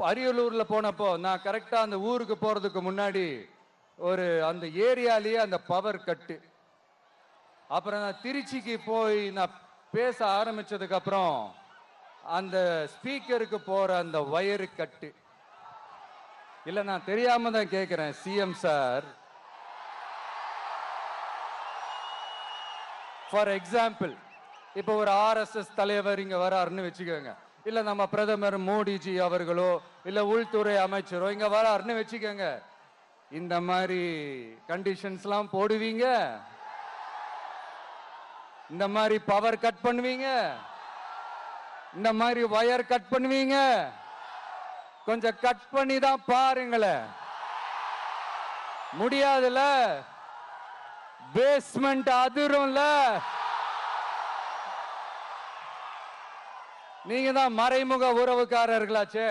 அரியலூர்ல போனப்போ நான் கரெக்டா அந்த ஊருக்கு போறதுக்கு முன்னாடி ஒரு அந்த ஏரியாலேயே அந்த பவர் கட்டு. அப்புறம் நான் திருச்சிக்கு போய் நான் பேச ஆரம்பிச்சதுக்கு அப்புறம் அந்த ஸ்பீக்கருக்கு போற அந்த வயரு கட்டு. இல்ல நான் தெரியாம தான் கேட்கிறேன் சிஎம் சார். ஃபார் எக்ஸாம்பிள், இப்போ ஒரு ஆர்எஸ்எஸ் தலைவர் இங்க வராருன்னு வச்சுக்கோங்க, இல்ல நம்ம பிரதமர் மோடிஜி அவர்களோ இல்ல உள்துறை அமைச்சரோ இங்க வராருன்னு வச்சுக்கோங்க, இந்த மாதிரி கண்டிஷன்ஸ்லாம் போடுவீங்க, இந்த மாதிரி பவர் கட் பண்ணுவீங்க, இந்த மாதிரி வயர் கட் பண்ணுவீங்க. கொஞ்சம் கட் பண்ணி தான் பாருங்களேன். முடியாதுல, பேஸ்மெண்ட் அதிரும்ல. நீங்க தான் மறைமுக உறவுக்காரர்களாச்சே.